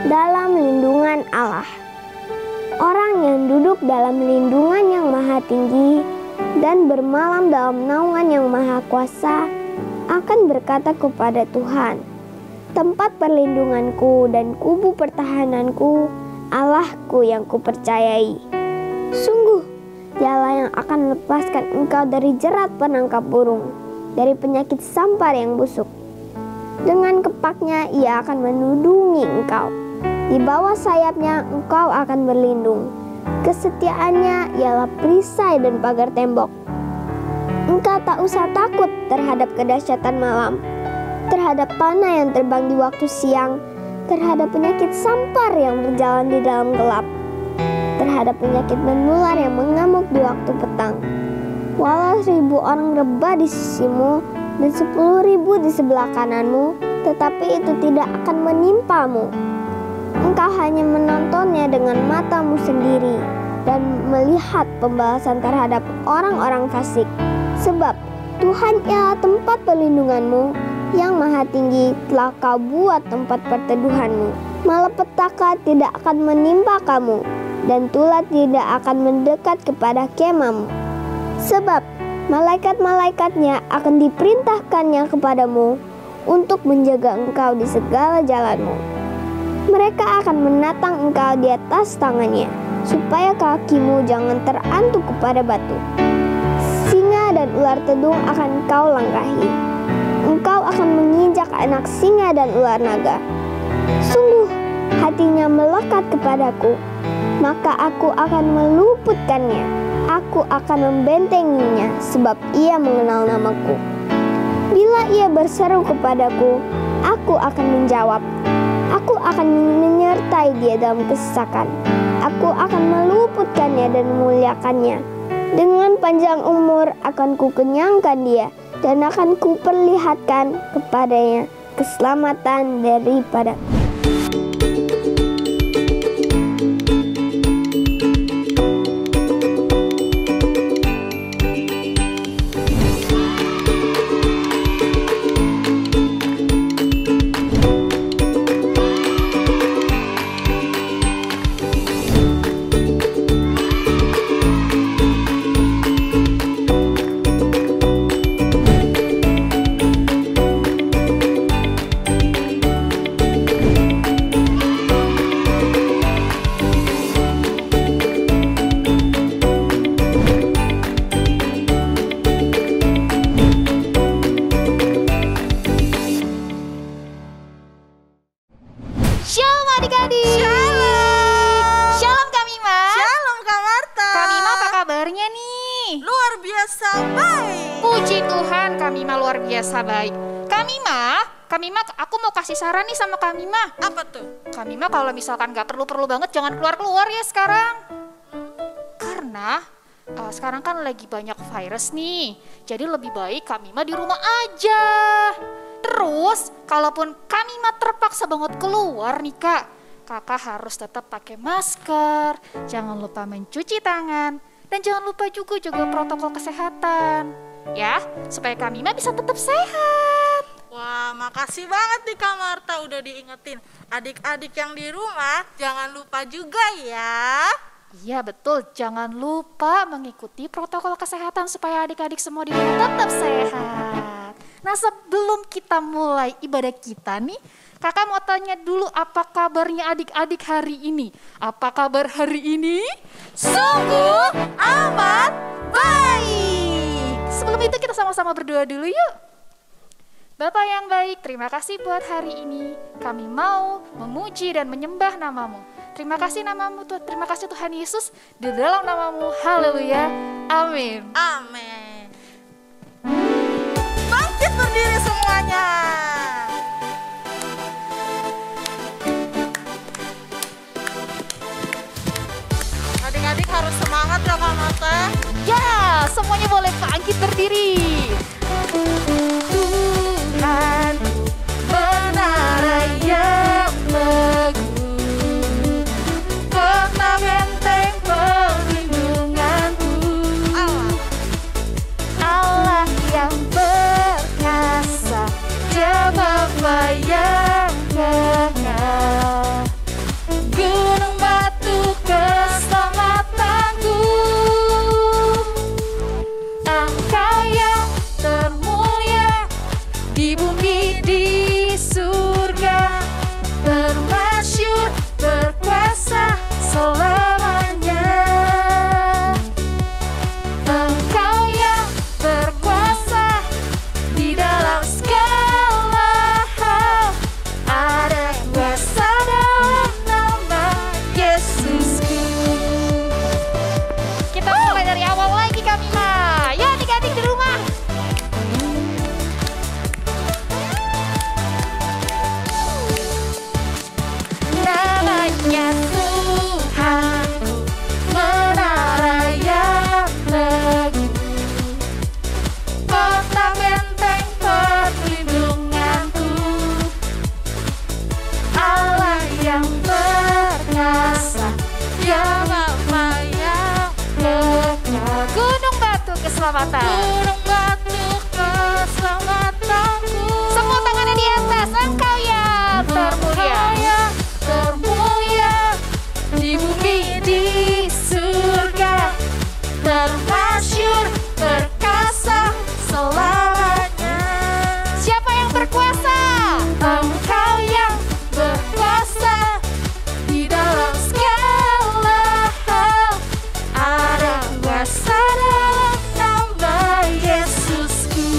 Dalam lindungan Allah. Orang yang duduk dalam lindungan yang maha tinggi dan bermalam dalam naungan yang maha kuasa akan berkata kepada Tuhan, tempat perlindunganku dan kubu pertahananku, Allahku yang kupercayai. Sungguh, Dialah yang akan melepaskan engkau dari jerat penangkap burung, dari penyakit sampar yang busuk. Dengan kepaknya ia akan menudungi engkau. Di bawah sayapnya engkau akan berlindung. Kesetiaannya ialah perisai dan pagar tembok. Engkau tak usah takut terhadap kedahsyatan malam, terhadap panah yang terbang di waktu siang, terhadap penyakit sampar yang berjalan di dalam gelap, terhadap penyakit menular yang mengamuk di waktu petang. Walau 1.000 orang rebah di sisimu dan 10.000 di sebelah kananmu, tetapi itu tidak akan menimpamu. Engkau hanya menontonnya dengan matamu sendiri dan melihat pembalasan terhadap orang-orang fasik. Sebab Tuhan ialah tempat perlindunganmu, yang maha tinggi telah kau buat tempat perteduhanmu. Malapetaka tidak akan menimpa kamu, dan tulah tidak akan mendekat kepada kemahmu. Sebab malaikat-malaikatnya akan diperintahkannya kepadamu untuk menjaga engkau di segala jalanmu. Mereka akan menatang engkau di atas tangannya, supaya kakimu jangan terantuk kepada batu. Singa dan ular tedung akan kau langkahi. Engkau akan menginjak anak singa dan ular naga. Sungguh, hatinya melekat kepadaku, maka aku akan meluputkannya. Aku akan membentenginya, sebab ia mengenal namaku. Bila ia berseru kepadaku, aku akan menjawab. Aku akan menyertai dia dalam kesesakan. Aku akan meluputkannya dan memuliakannya. Dengan panjang umur akan kukenyangkan dia, dan akan kuperlihatkan kepadanya keselamatan daripada Shalom adik-adik. Shalom Kak Mima. Shalom Kak Marta. Kak Mima apa kabarnya nih? Luar biasa baik. Puji Tuhan, Kak Mima luar biasa baik. Kak Mima, aku mau kasih saran nih sama Kak Mima. Apa tuh? Kak Mima kalau misalkan gak perlu-perlu banget jangan keluar-keluar ya sekarang. Karena sekarang kan lagi banyak virus nih. Jadi lebih baik Kak Mima di rumah aja. Terus, kalaupun Kak Mima terpaksa banget keluar nih Kak, Kakak harus tetap pakai masker, jangan lupa mencuci tangan, dan jangan lupa juga jaga protokol kesehatan. Ya, supaya Kak Mima bisa tetap sehat. Wah, makasih banget nih Kak Marta udah diingetin. Adik-adik yang di rumah, jangan lupa juga ya. Iya betul, jangan lupa mengikuti protokol kesehatan supaya adik-adik semua di rumah tetap sehat. Nah sebelum kita mulai ibadah kita nih, Kakak mau tanya dulu apa kabarnya adik-adik hari ini? Apa kabar hari ini? Sungguh amat baik. Sebelum itu kita sama-sama berdoa dulu yuk. Bapak yang baik, terima kasih buat hari ini. Kami mau memuji dan menyembah namamu. Terima kasih namamu Tuhan, terima kasih Tuhan Yesus. Di dalam namamu, haleluya, amin. Amin. Bangkit berdiri semuanya. Adik-adik harus semangat ya Kak Marta. Ya, semuanya boleh bangkit berdiri. Tuhan menara yang teguh, kota benteng perlindunganku. Allah yang perkasa, Dia Bapa yang keselamatan. Gunung batu keselamatanku. Semua tangannya di atas. Engkau yang termulia. Engkau yang termulia di bumi di surga, termasyur perkasa selamanya. Siapa yang berkuasa? Engkau yang berkuasa di dalam segala hal. Ada kuasa dalam nama Yesusku.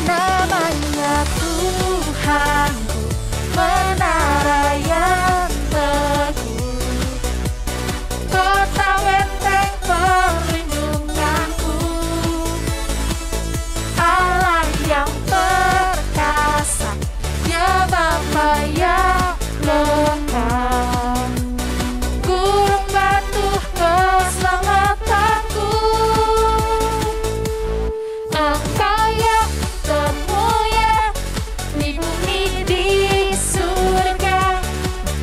Namanya Tuhanku, menara yang teguh, kota benteng perlindunganku, Allah yang perkasa, Dia Bapa yang lekang, gunung batu keselamatanku. Engkau yang termulia di bumi di surga,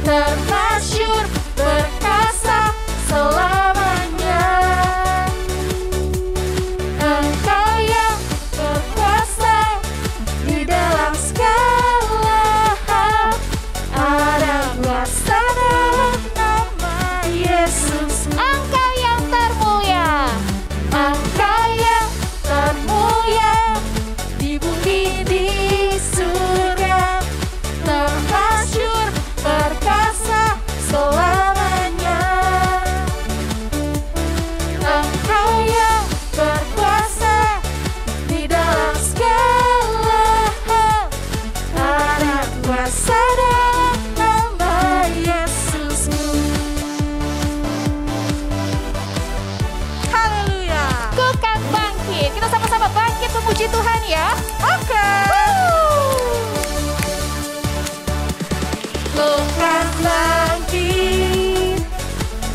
termasyur perkasa selamanya. Engkau yang berkuasa di dalam segala hal. Ada kuasa dalam nama Yesus. Engkau yang termulia. Engkau yang termulia di bumi di surga, termasyur perkasa selamanya. Engkau yang berkuasa di dalam segala hal. Ada kuasa dalam nama Yesusku. Haleluya. Ku kan bangkit. Kita sama-sama bangkit memuji Tuhan ya. Oke. Ku kan bangkit,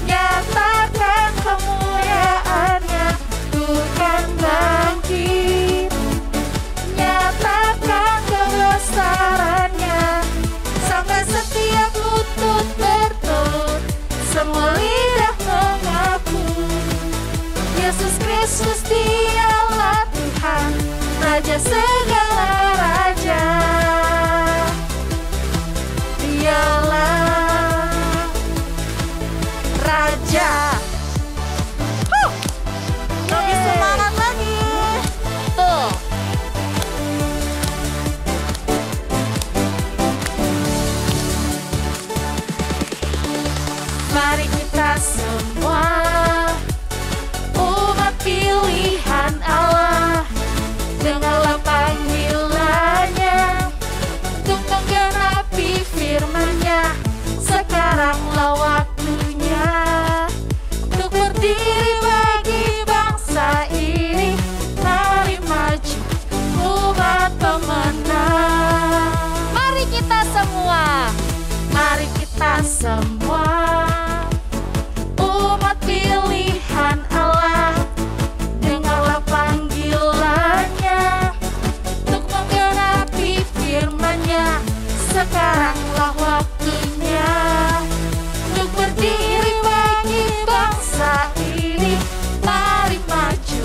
nyatakan kemuliaan-Nya. Ku kan bangkit, nyatakan kebesaran-Nya. Sampai setiap lutut bertelut, semua lidah mengaku Yesus Kristus Dialah Tuhan, Raja segala raja. Dialah Raja. Lebih semangat lagi. Tuh. Mari kita semua umat pilihan Allah, dengarlah panggilannya untuk menggenapi firman-Nya. Sekaranglah waktunya untuk berdiri bagi bangsa ini. Mari maju umat pemenang. Mari kita semua. Mari kita semua umat pilihan Allah, dengarlah panggilannya untuk menggenapi firman-Nya. Sekaranglah waktunya untuk berdiri bagi bangsa ini. Mari maju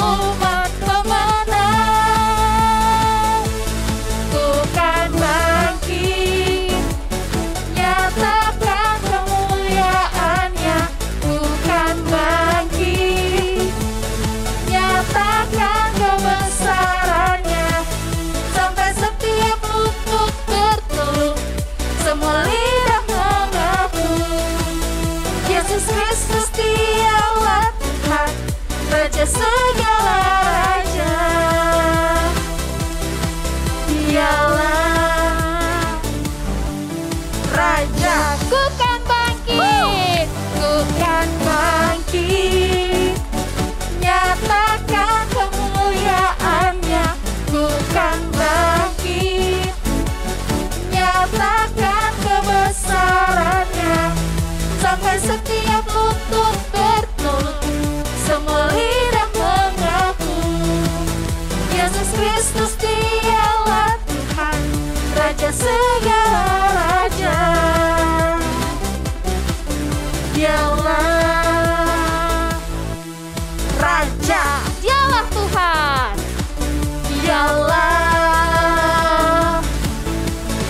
umat pemenang. Ku kan bangkit, nyatakan kemuliaan-Nya. Ku kan bangkit, nyatakan kebesaran-Nya. Sampai setiap lutut bertelut, semua lidah mengaku Yesus Kristus Dialah Tuhan, Raja segala raja. Dialah Raja. Ku kan bangkit. Ku kan bangkit, nyatakan kemuliaan-Nya. Ku kan bangkit, nyatakan kebesaran-Nya. Sampai setiap lutut bertelut, semua lidah mengaku Raja segala raja. Dialah Raja, Dialah Tuhan. Dialah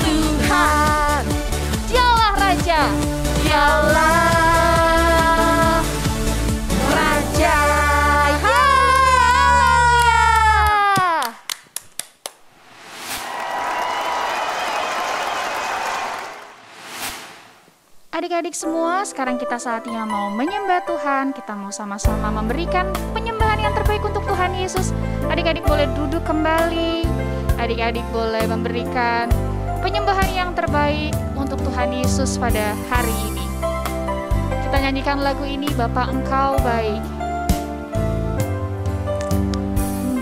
Tuhan, Dialah Raja. Dialah Raja. Adik-adik semua, sekarang kita saatnya mau menyembah Tuhan. Kita mau sama-sama memberikan penyembahan yang terbaik untuk Tuhan Yesus. Adik-adik boleh duduk kembali. Adik-adik boleh memberikan penyembahan yang terbaik untuk Tuhan Yesus pada hari ini. Kita nyanyikan lagu ini, Bapa Engkau Baik.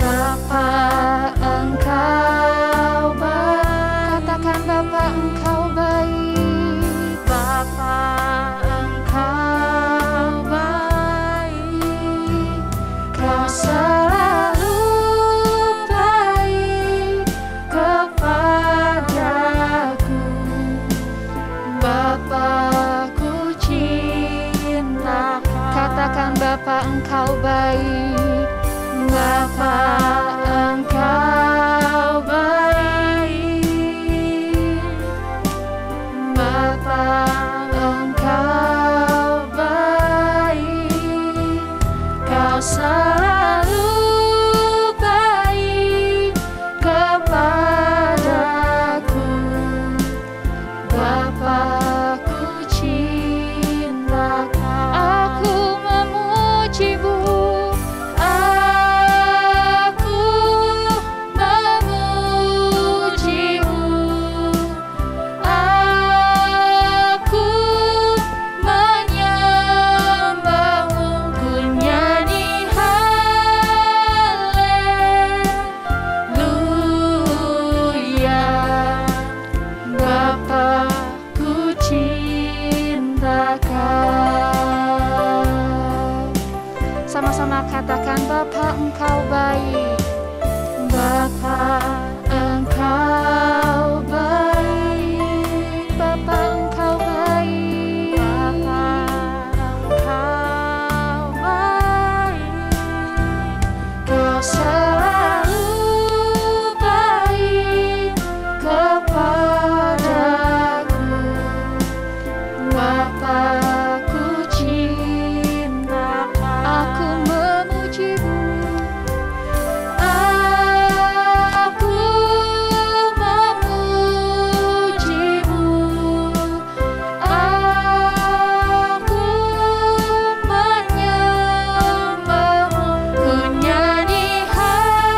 Bapa Engkau baik. Katakan Bapa Engkau baik. Bapa Engkau baik. Kau selalu baik kepadaku. Bapa-Ku cinta. Katakan Bapa Engkau baik. Bapa Engkau baik. Bapa Engkau baik. Kau selalu baik kepadaku. Bapa-Ku cinta. Aku memuji-Mu. Sama-sama katakan Bapa Engkau baik. Bapa Engkau baik. Bapa Engkau baik. Bapa Engkau baik. Kau selalu baik kepadaku. Bapa-Ku cinta. Aku memuji-Mu. Aku memuji-Mu. Aku menyembah-Mu. Ku nyanyi haleluya.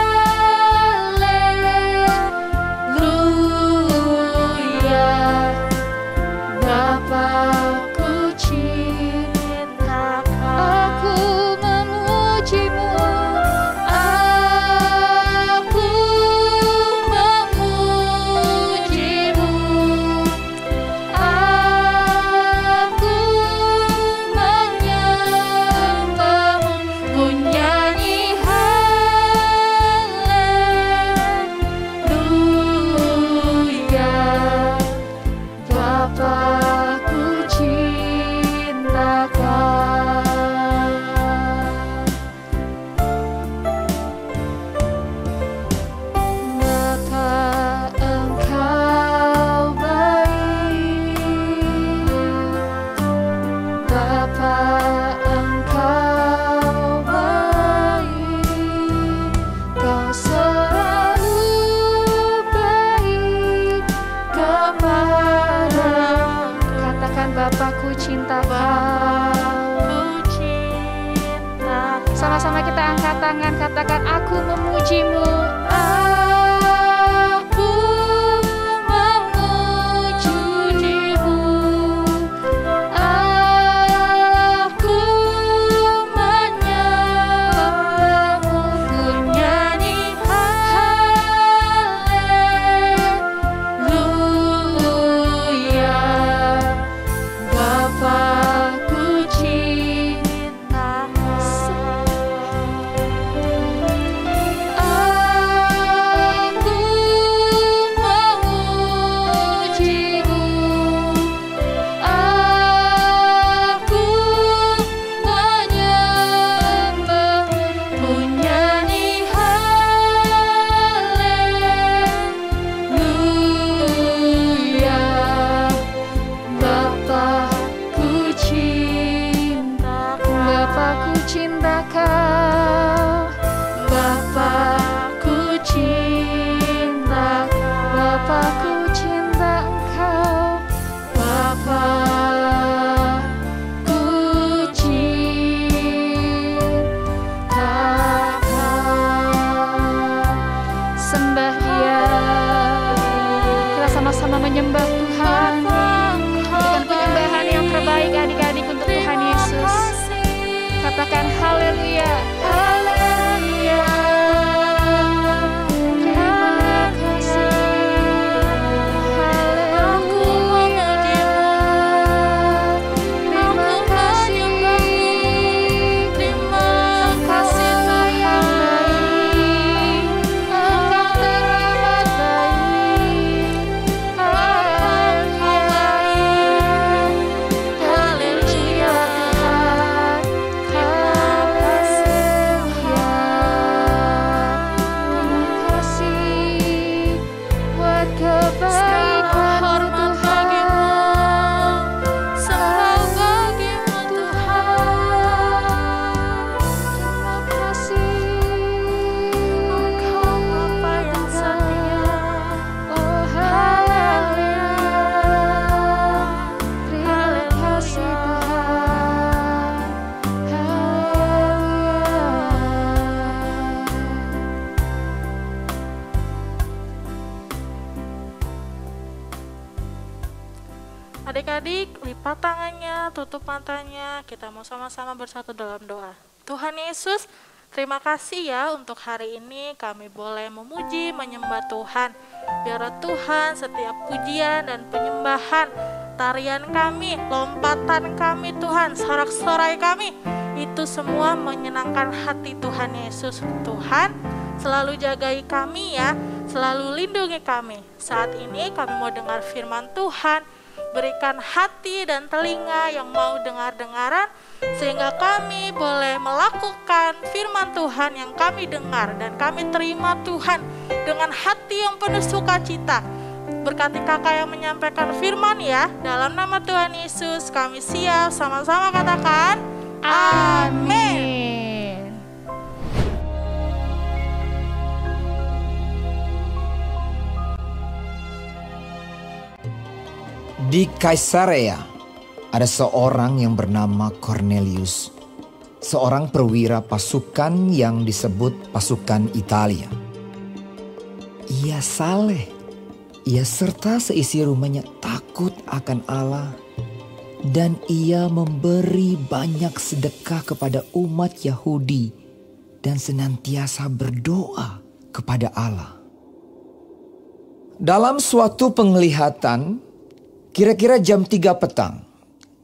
Bapa-Ku cinta. Aku memuji-Mu. Aku memuji-Mu. Aku menyembah-Mu. Ku nyanyi haleluya. Bapa-Ku cintakan. Bapa Engkau baik. Bapa Engkau baik. Kau selalu baik kepada. Katakan Bapa-Ku cintakan. Sama-sama kita angkat tangan, katakan aku memuji-Mu. Aku memuji-Mu. Aku menyembah-Mu. Ku nyanyi haleluya. Bapa-Ku cinta. Katakan haleluya, haleluya. Adik-adik, lipat tangannya, tutup matanya. Kita mau sama-sama bersatu dalam doa. Tuhan Yesus, terima kasih ya untuk hari ini kami boleh memuji, menyembah Tuhan. Biar Tuhan setiap pujian dan penyembahan, tarian kami, lompatan kami Tuhan, sorak-sorai kami, itu semua menyenangkan hati Tuhan Yesus. Tuhan, selalu jagai kami ya, selalu lindungi kami. Saat ini kami mau dengar firman Tuhan. Berikan hati dan telinga yang mau dengar-dengaran, sehingga kami boleh melakukan firman Tuhan yang kami dengar, dan kami terima Tuhan dengan hati yang penuh sukacita. Berkati kakak yang menyampaikan firman ya, dalam nama Tuhan Yesus kami siap, sama-sama katakan amin. Di Kaisarea ada seorang yang bernama Cornelius, seorang perwira pasukan yang disebut pasukan Italia. Ia saleh, ia serta seisi rumahnya takut akan Allah, dan ia memberi banyak sedekah kepada umat Yahudi dan senantiasa berdoa kepada Allah. Dalam suatu penglihatan, kira-kira jam 3 petang,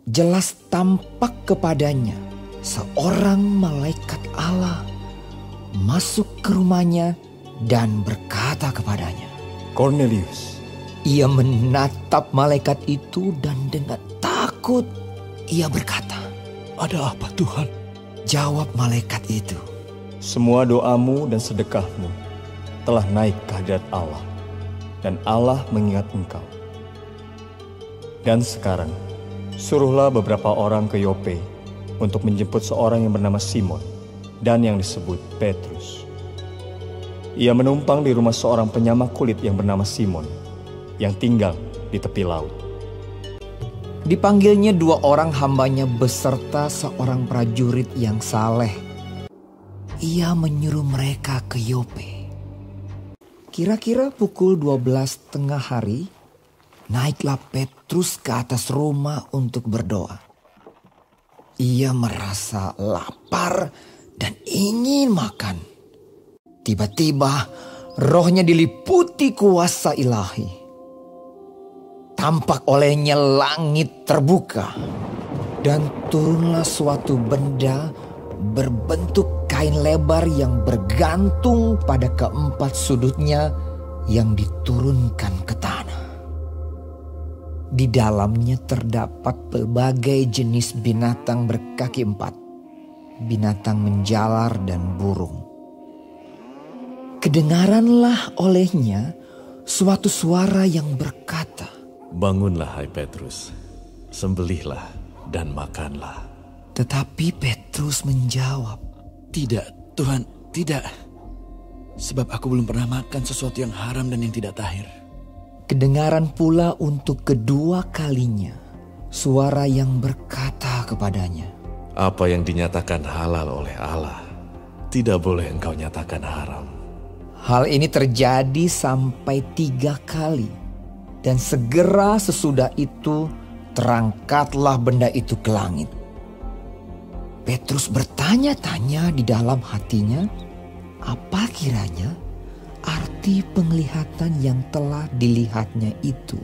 jelas tampak kepadanya seorang malaikat Allah masuk ke rumahnya dan berkata kepadanya, Cornelius. Ia menatap malaikat itu dan dengan takut ia berkata, Ada apa Tuhan? Jawab malaikat itu, Semua doamu dan sedekahmu telah naik ke hadirat Allah, dan Allah mengingat engkau. Dan sekarang, suruhlah beberapa orang ke Yope untuk menjemput seorang yang bernama Simon dan yang disebut Petrus. Ia menumpang di rumah seorang penyamak kulit yang bernama Simon, yang tinggal di tepi laut. Dipanggilnya 2 orang hambanya beserta seorang prajurit yang saleh. Ia menyuruh mereka ke Yope. Kira-kira pukul 12 tengah hari, naiklah Petrus ke atas rumah untuk berdoa. Ia merasa lapar dan ingin makan. Tiba-tiba rohnya diliputi kuasa ilahi. Tampak olehnya langit terbuka, dan turunlah suatu benda berbentuk kain lebar yang bergantung pada keempat sudutnya yang diturunkan ke tanah. Di dalamnya terdapat berbagai jenis binatang berkaki 4, binatang menjalar dan burung. Kedengaranlah olehnya suatu suara yang berkata, Bangunlah hai Petrus, sembelihlah dan makanlah. Tetapi Petrus menjawab, Tidak, Tuhan, tidak. Sebab aku belum pernah makan sesuatu yang haram dan yang tidak tahir. Kedengaran pula untuk kedua kalinya suara yang berkata kepadanya, Apa yang dinyatakan halal oleh Allah, tidak boleh engkau nyatakan haram. Hal ini terjadi sampai 3 kali. Dan segera sesudah itu terangkatlah benda itu ke langit. Petrus bertanya-tanya di dalam hatinya, apa kiranya arti penglihatan yang telah dilihatnya itu.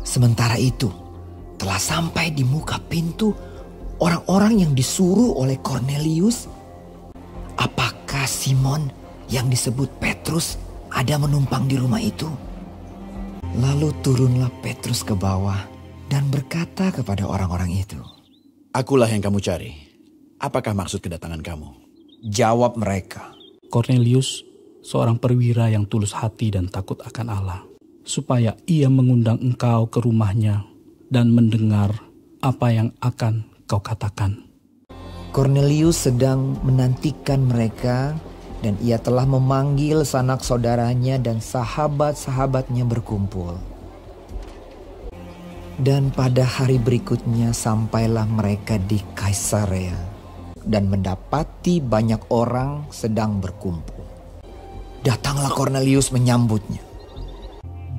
Sementara itu, telah sampai di muka pintu orang-orang yang disuruh oleh Kornelius. Apakah Simon yang disebut Petrus ada menumpang di rumah itu? Lalu turunlah Petrus ke bawah dan berkata kepada orang-orang itu, Akulah yang kamu cari. Apakah maksud kedatangan kamu? Jawab mereka, Kornelius, seorang perwira yang tulus hati dan takut akan Allah, supaya ia mengundang engkau ke rumahnya dan mendengar apa yang akan kau katakan. Kornelius sedang menantikan mereka dan ia telah memanggil sanak saudaranya dan sahabat-sahabatnya berkumpul. Dan pada hari berikutnya sampailah mereka di Kaisarea dan mendapati banyak orang sedang berkumpul. Datanglah Kornelius menyambutnya.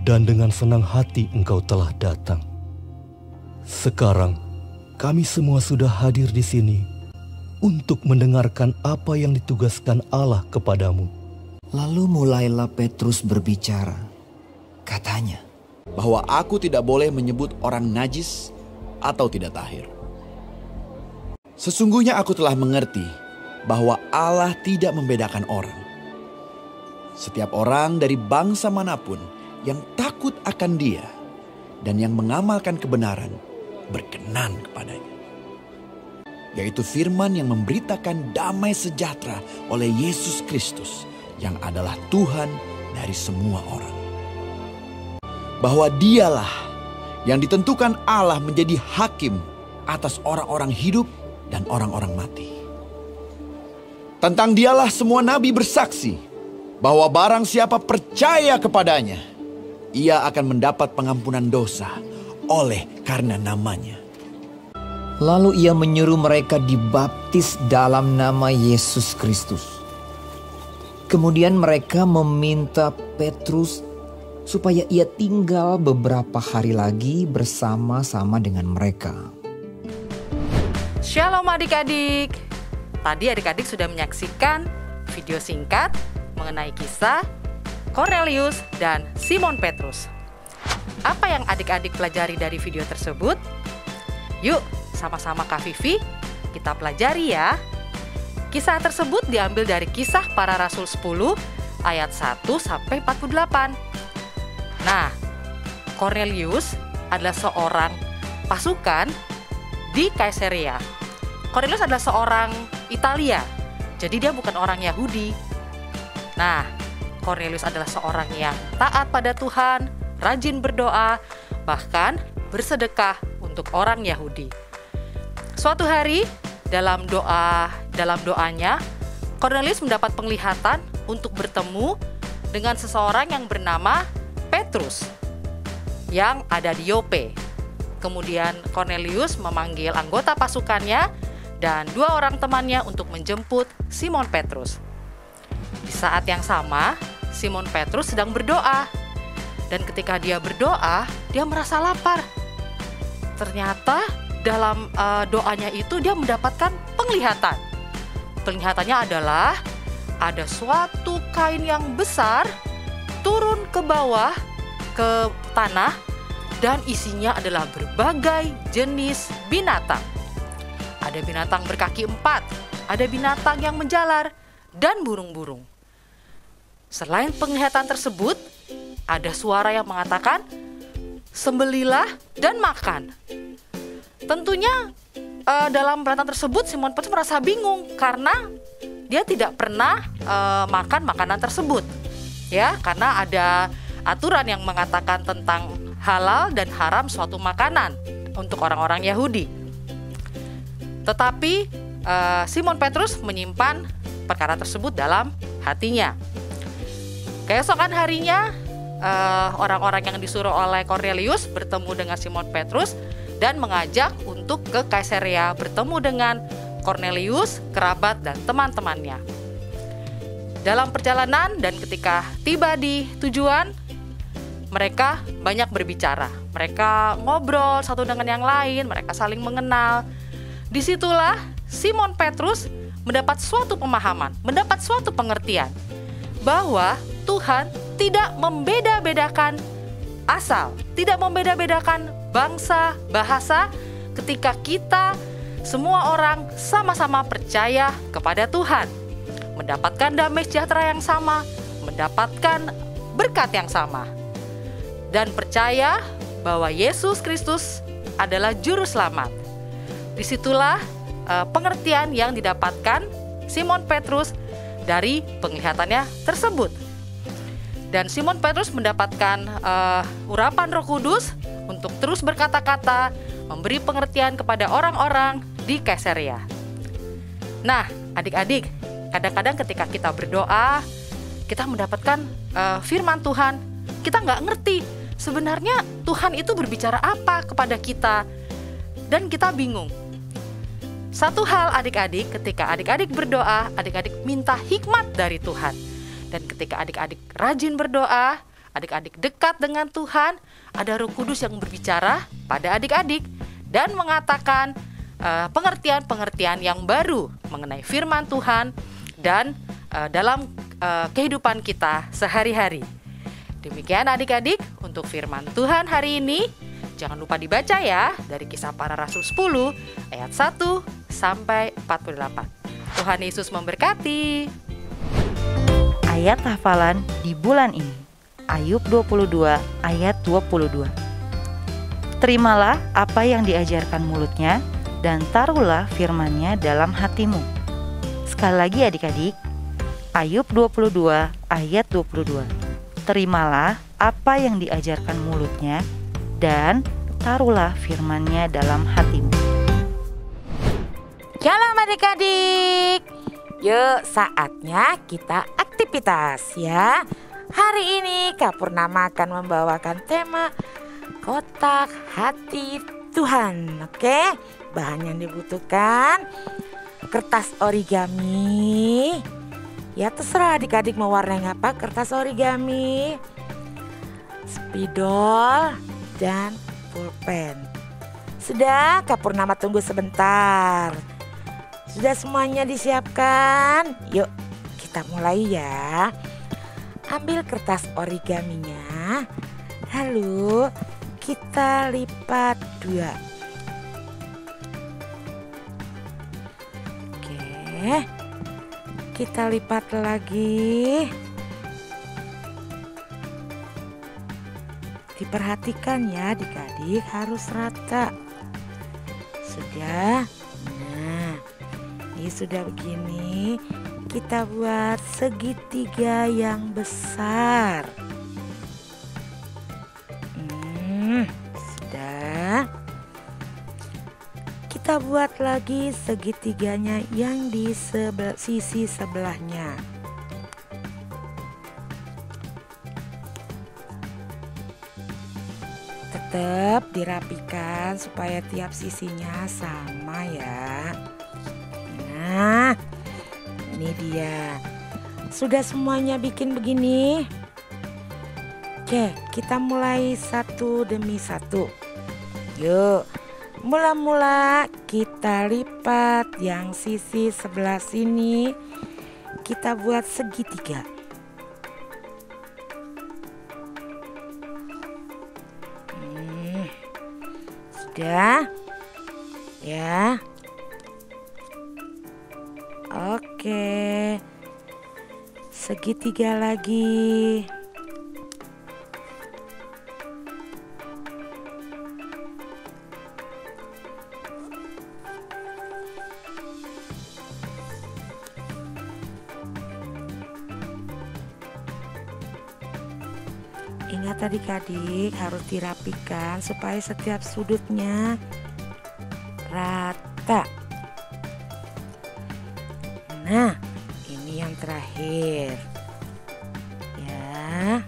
Dan dengan senang hati engkau telah datang. Sekarang kami semua sudah hadir di sini untuk mendengarkan apa yang ditugaskan Allah kepadamu. Lalu mulailah Petrus berbicara. Katanya, Bahwa aku tidak boleh menyebut orang najis atau tidak tahir. Sesungguhnya aku telah mengerti bahwa Allah tidak membedakan orang. Setiap orang dari bangsa manapun yang takut akan Dia dan yang mengamalkan kebenaran berkenan kepadanya. Yaitu firman yang memberitakan damai sejahtera oleh Yesus Kristus yang adalah Tuhan dari semua orang. Bahwa Dialah yang ditentukan Allah menjadi hakim atas orang-orang hidup dan orang-orang mati. Tentang Dialah semua nabi bersaksi bahwa barang siapa percaya kepadanya, ia akan mendapat pengampunan dosa oleh karena namanya. lalu ia menyuruh mereka dibaptis dalam nama Yesus Kristus. Kemudian mereka meminta Petrus supaya ia tinggal beberapa hari lagi bersama-sama dengan mereka. Shalom adik-adik. Tadi adik-adik sudah menyaksikan video singkat mengenai kisah Kornelius dan Simon Petrus. Apa yang adik-adik pelajari dari video tersebut? Yuk, sama-sama Kak Vivi kita pelajari ya. Kisah tersebut diambil dari Kisah Para Rasul 10 ayat 1 sampai 48. Nah, Kornelius adalah seorang pasukan di Kaisarea. Kornelius adalah seorang Italia, jadi dia bukan orang Yahudi. Nah, Kornelius adalah seorang yang taat pada Tuhan, rajin berdoa, bahkan bersedekah untuk orang Yahudi. Suatu hari dalam doanya, Kornelius mendapat penglihatan untuk bertemu dengan seseorang yang bernama Petrus yang ada di Yope. Kemudian Kornelius memanggil anggota pasukannya dan 2 orang temannya untuk menjemput Simon Petrus. Di saat yang sama, Simon Petrus sedang berdoa. Dan ketika dia berdoa, dia merasa lapar. Ternyata dalam doanya itu dia mendapatkan penglihatan. Penglihatannya adalah ada suatu kain yang besar turun ke bawah ke tanah dan isinya adalah berbagai jenis binatang. Ada binatang berkaki 4, ada binatang yang menjalar, dan burung-burung. Selain penglihatan tersebut, ada suara yang mengatakan, "Sembelilah dan makan." Tentunya dalam penglihatan tersebut Simon Petrus merasa bingung karena dia tidak pernah makan makanan tersebut. Ya, karena ada aturan yang mengatakan tentang halal dan haram suatu makanan untuk orang-orang Yahudi. Tetapi Simon Petrus menyimpan perkara tersebut dalam hatinya. Keesokan harinya, orang-orang yang disuruh oleh Kornelius bertemu dengan Simon Petrus dan mengajak untuk ke Kaisarea bertemu dengan Kornelius, kerabat, dan teman-temannya. Dalam perjalanan dan ketika tiba di tujuan, mereka banyak berbicara. Mereka ngobrol satu dengan yang lain, mereka saling mengenal. Disitulah Simon Petrus mendapat suatu pemahaman, mendapat suatu pengertian bahwa Tuhan tidak membeda-bedakan asal, tidak membeda-bedakan bangsa, bahasa, ketika kita semua orang sama-sama percaya kepada Tuhan, mendapatkan damai sejahtera yang sama, mendapatkan berkat yang sama, dan percaya bahwa Yesus Kristus adalah juru selamat. Disitulah pengertian yang didapatkan Simon Petrus dari penglihatannya tersebut. Dan Simon Petrus mendapatkan urapan Roh Kudus untuk terus berkata-kata, memberi pengertian kepada orang-orang di Kaisarea. Nah, adik-adik, kadang-kadang ketika kita berdoa, kita mendapatkan firman Tuhan, kita nggak ngerti sebenarnya Tuhan itu berbicara apa kepada kita, dan kita bingung. Satu hal adik-adik, ketika adik-adik berdoa, adik-adik minta hikmat dari Tuhan. Dan ketika adik-adik rajin berdoa, adik-adik dekat dengan Tuhan, ada Roh Kudus yang berbicara pada adik-adik dan mengatakan pengertian-pengertian yang baru mengenai firman Tuhan dan dalam kehidupan kita sehari-hari. Demikian adik-adik untuk firman Tuhan hari ini. Jangan lupa dibaca ya dari Kisah Para Rasul 10 ayat 1 sampai 48. Tuhan Yesus memberkati. Ayat hafalan di bulan ini, Ayub 22 ayat 22. Terimalah apa yang diajarkan mulutnya dan taruhlah firman-Nya dalam hatimu. Sekali lagi adik-adik, Ayub 22 ayat 22. Terimalah apa yang diajarkan mulutnya dan taruhlah firman-Nya dalam hatimu. Shalom adik-adik. Yuk, saatnya kita aktivitas ya. Hari ini Kak Purnama akan membawakan tema kotak hati Tuhan. Oke, bahan yang dibutuhkan kertas origami. Ya terserah adik-adik mau warna apa, kertas origami, spidol, dan pulpen. Sudah, Kak Purnama tunggu sebentar. Sudah semuanya disiapkan? Yuk kita mulai ya. Ambil kertas origaminya, lalu kita lipat 2. Oke, kita lipat lagi. Diperhatikan ya adik-adik, harus rata. Sudah. Nah, ini sudah begini. Kita buat segitiga yang besar. Sudah. Kita buat lagi segitiganya yang di sisi sebelahnya. Tetap dirapikan supaya tiap sisinya sama ya. Nah, ini dia. Sudah semuanya bikin begini. Oke, kita mulai satu demi satu. Yuk, mula-mula kita lipat yang sisi sebelah sini. Kita buat segitiga. Sudah? Ya. Oke, segitiga lagi. Ingat adik-adik, harus dirapikan supaya setiap sudutnya rata. Nah, ini yang terakhir ya.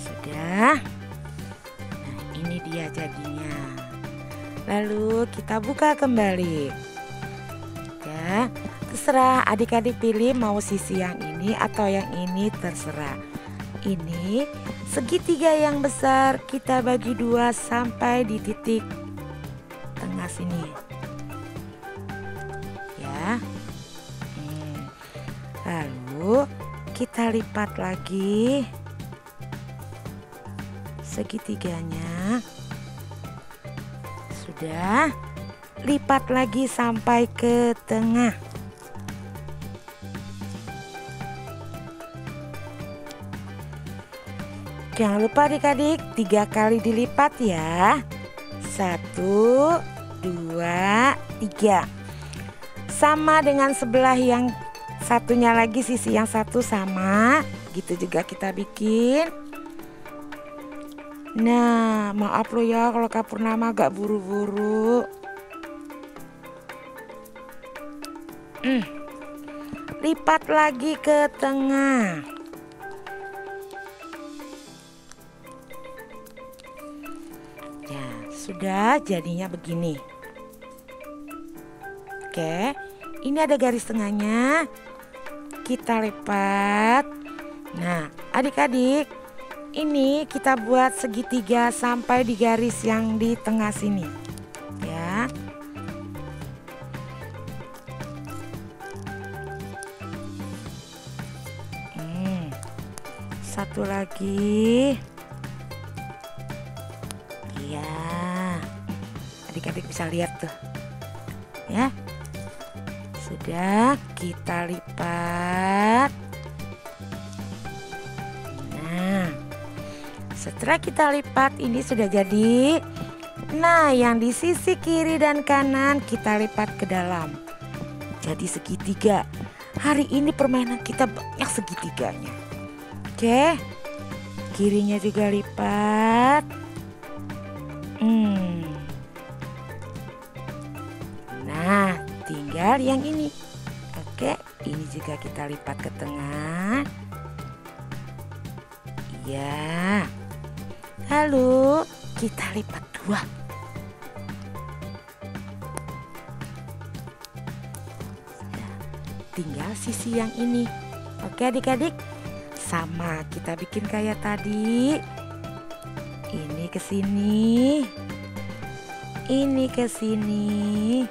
Sudah. Nah, ini dia jadinya. Lalu kita buka kembali ya. Terserah adik-adik pilih mau sisi yang ini atau yang ini, terserah. Ini segitiga yang besar kita bagi 2 sampai di titik tengah sini. Ya. Lalu kita lipat lagi segitiganya. Sudah, lipat lagi sampai ke tengah. Jangan lupa adik-adik 3 kali dilipat ya. 1, 2, 3. Sama dengan sebelah yang satunya lagi, sisi yang satu sama. Gitu juga kita bikin. Nah, maaf lo ya kalau Kak Purnama agak buru-buru. Lipat lagi ke tengah. Ya, sudah jadinya begini. Oke, ini ada garis tengahnya. Kita lipat. Nah, adik-adik, ini kita buat segitiga sampai di garis yang di tengah sini. Ya. Satu lagi. Iya. Adik-adik bisa lihat tuh. Ya. Sudah, kita lipat. Nah, setelah kita lipat ini sudah jadi. Nah, yang di sisi kiri dan kanan kita lipat ke dalam. Jadi segitiga. Hari ini permainan kita banyak segitiganya. Oke, kirinya juga lipat. Nah, tinggal yang ini. Oke, ini juga kita lipat ke tengah. Ya. Lalu kita lipat 2. Tinggal sisi yang ini. Oke adik-adik, sama kita bikin kayak tadi. Ini ke sini. Ini ke sini.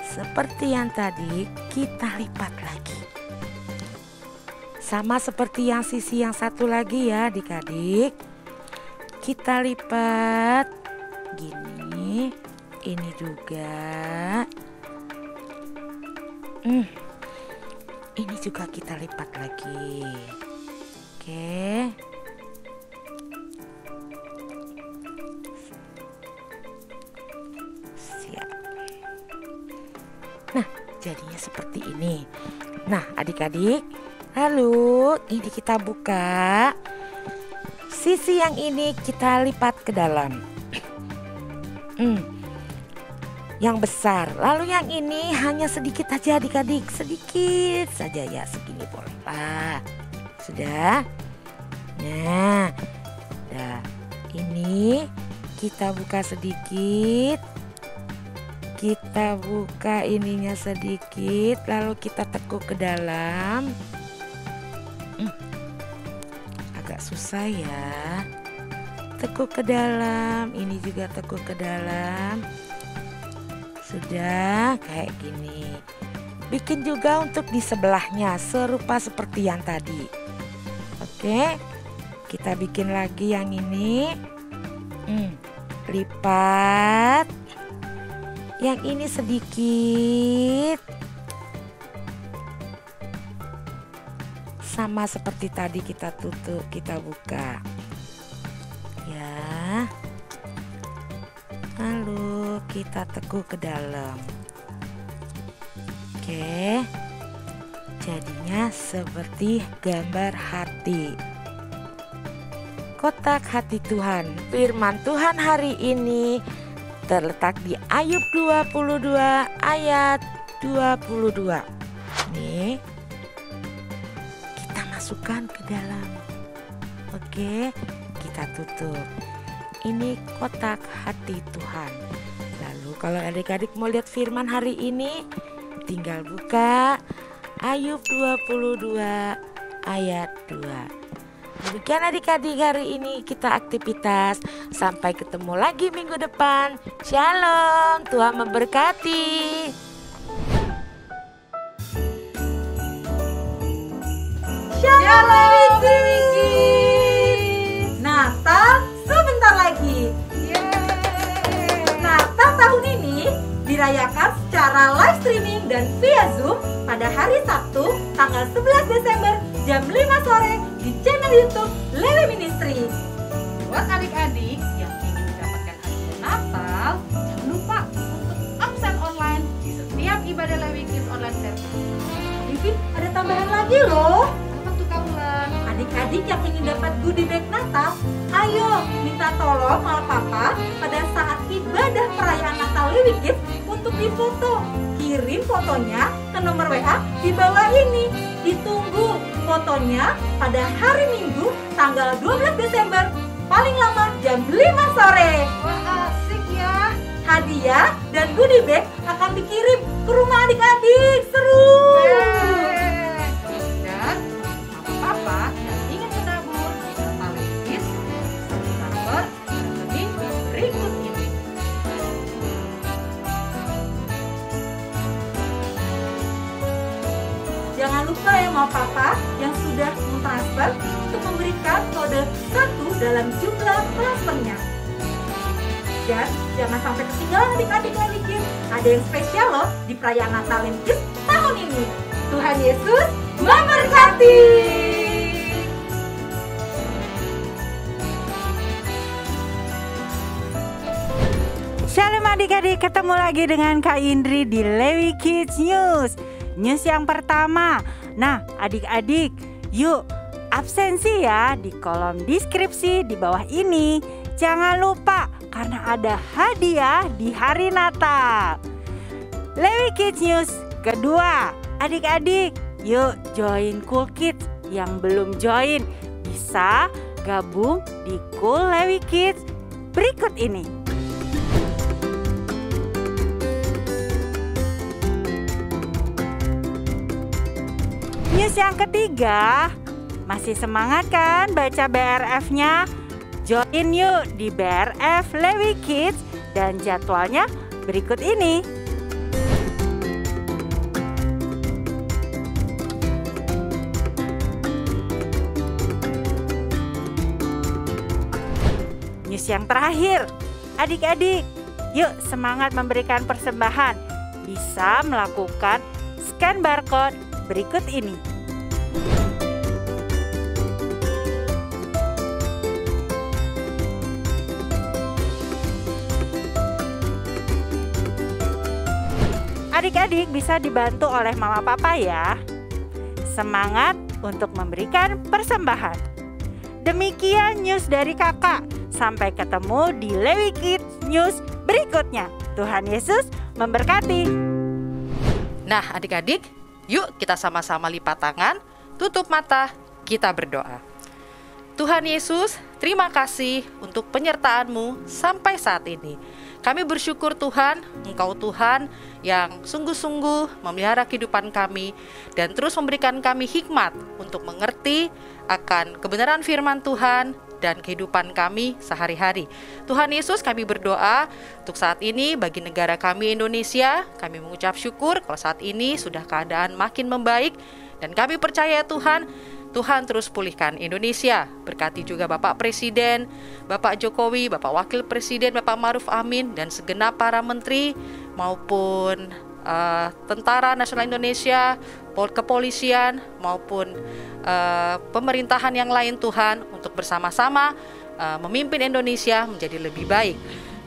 Seperti yang tadi, kita lipat lagi. Sama seperti yang sisi yang satu lagi ya adik-adik. Kita lipat gini. Ini juga. Ini juga kita lipat lagi. Oke. Siap. Nah, jadinya seperti ini. Nah, adik-adik, lalu ini kita buka. Sisi yang ini kita lipat ke dalam. Yang besar. Lalu yang ini hanya sedikit aja adik-adik, sedikit saja ya, segini boleh lah. Sudah. Nah, ini kita buka sedikit. Kita buka ininya sedikit, lalu kita tekuk ke dalam. Agak susah ya. Tekuk ke dalam, ini juga tekuk ke dalam. Sudah kayak gini. Bikin juga untuk di sebelahnya serupa seperti yang tadi. Oke, kita bikin lagi yang ini. Lipat. Yang ini sedikit. Sama seperti tadi kita tutup, kita buka. Ya. Lalu kita tekuk ke dalam. Oke. Jadinya seperti gambar hati. Kotak hati Tuhan. Firman Tuhan hari ini terletak di Ayub 22 ayat 22. Nih. Kita masukkan ke dalam. Oke, kita tutup. Ini kotak hati Tuhan. Lalu kalau adik-adik mau lihat firman hari ini, tinggal buka Ayub 22 ayat 2. Demikian adik-adik hari ini kita aktivitas. Sampai ketemu lagi minggu depan. Shalom, Tuhan memberkati. Shalom Natal sebentar lagi. Natal tahun ini dirayakan secara live streaming dan via Zoom pada hari Sabtu tanggal 11 Desember jam 5 sore di channel YouTube Lewi Ministry. Buat adik-adik yang ingin mendapatkan hadiah Natal, jangan lupa untuk absen online di setiap ibadah Lewi Kids Online Service. Bibi, ada tambahan lagi loh. Apa tuh Kak Ulan? Adik-adik yang ingin dapat goodie bag Natal, ayo minta tolong Mama Papa pada saat ibadah perayaan Natal Lewi Kids untuk difoto. Kirim fotonya ke nomor WA di bawah ini. Ditunggu fotonya pada hari Minggu tanggal 12 Desember, paling lama jam 5 sore. Wah, asik ya. Hadiah dan goodie bag akan dikirim ke rumah adik-adik. Seru. Dan Papa yang ingin menabur di Natal Lewi Kids bisa transfer rekening berikut ini. Jangan lupa ya Mama Papa yang sudah mentransfer untuk memberikan kode 1 dalam jumlah transfernya. Dan jangan sampai ketinggalan adik-adik Lewi Kids. Ada yang spesial loh di perayaan Natal Lewi Kids tahun ini. Tuhan Yesus memberkati. Shalom adik-adik, ketemu lagi dengan Kak Indri di Lewi Kids News. News yang pertama. Nah, adik-adik, yuk absensi ya di kolom deskripsi di bawah ini. Jangan lupa karena ada hadiah di hari Natal. Lewi Kids News kedua. Adik-adik, yuk join Cool Kids. Yang belum join bisa gabung di Cool Lewi Kids berikut ini. News yang ketiga, masih semangat kan baca BRF-nya? Join yuk di BRF Lewi Kids dan jadwalnya berikut ini. News yang terakhir, adik-adik, yuk semangat memberikan persembahan. Bisa melakukan scan barcode berikut ini. Adik-adik bisa dibantu oleh Mama Papa ya. Semangat untuk memberikan persembahan. Demikian news dari kakak. Sampai ketemu di Lewi Kids News berikutnya. Tuhan Yesus memberkati. Nah adik-adik, yuk kita sama-sama lipat tangan, tutup mata, kita berdoa. Tuhan Yesus, terima kasih untuk penyertaan-Mu sampai saat ini. Kami bersyukur Tuhan, Engkau Tuhan yang sungguh-sungguh memelihara kehidupan kami dan terus memberikan kami hikmat untuk mengerti akan kebenaran firman Tuhan dan kehidupan kami sehari-hari. Tuhan Yesus, kami berdoa untuk saat ini bagi negara kami Indonesia. Kami mengucap syukur kalau saat ini sudah keadaan makin membaik dan kami percaya Tuhan, Tuhan terus pulihkan Indonesia. Berkati juga Bapak Presiden, Bapak Jokowi, Bapak Wakil Presiden, Bapak Ma'ruf Amin, dan segenap para menteri maupun Tentara Nasional Indonesia, kepolisian maupun pemerintahan yang lain Tuhan untuk bersama-sama memimpin Indonesia menjadi lebih baik.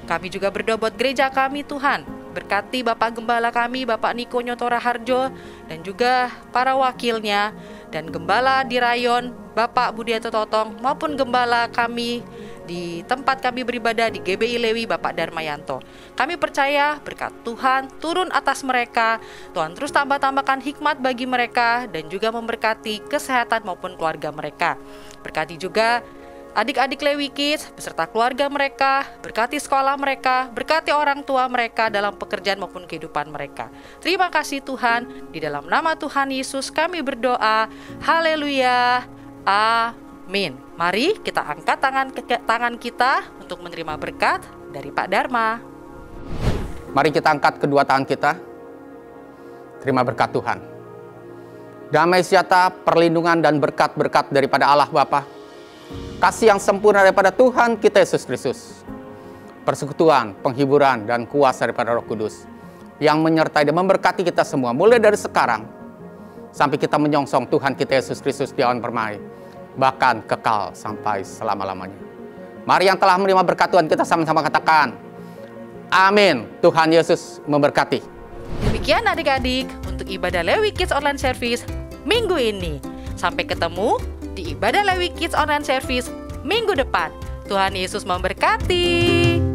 Kami juga berdoa buat gereja kami Tuhan. Berkati Bapak Gembala kami, Bapak Niko Nyotora Harjo, dan juga para wakilnya, dan Gembala di Rayon, Bapak Budiato Totong, maupun Gembala kami di tempat kami beribadah di GBI Lewi, Bapak Darmayanto. Kami percaya berkat Tuhan turun atas mereka. Tuhan terus tambah-tambahkan hikmat bagi mereka dan juga memberkati kesehatan maupun keluarga mereka. Berkati juga adik-adik Lewi Kids beserta keluarga mereka, berkati sekolah mereka, berkati orang tua mereka dalam pekerjaan maupun kehidupan mereka. Terima kasih Tuhan, di dalam nama Tuhan Yesus kami berdoa. Haleluya. Amin. Amin. Mari kita angkat tangan kita untuk menerima berkat dari Pak Dharma. Mari kita angkat kedua tangan kita. Terima berkat Tuhan. Damai sejahtera, perlindungan dan berkat-berkat daripada Allah Bapa. Kasih yang sempurna daripada Tuhan kita Yesus Kristus. Persekutuan, penghiburan, dan kuasa daripada Roh Kudus yang menyertai dan memberkati kita semua mulai dari sekarang sampai kita menyongsong Tuhan kita Yesus Kristus di awan permai, bahkan kekal sampai selama-lamanya. Mari yang telah menerima berkat Tuhan kita sama-sama katakan, amin. Tuhan Yesus memberkati. Demikian adik-adik untuk ibadah Lewi Kids Online Service minggu ini. Sampai ketemu di ibadah Lewi Kids Online Service minggu depan. Tuhan Yesus memberkati.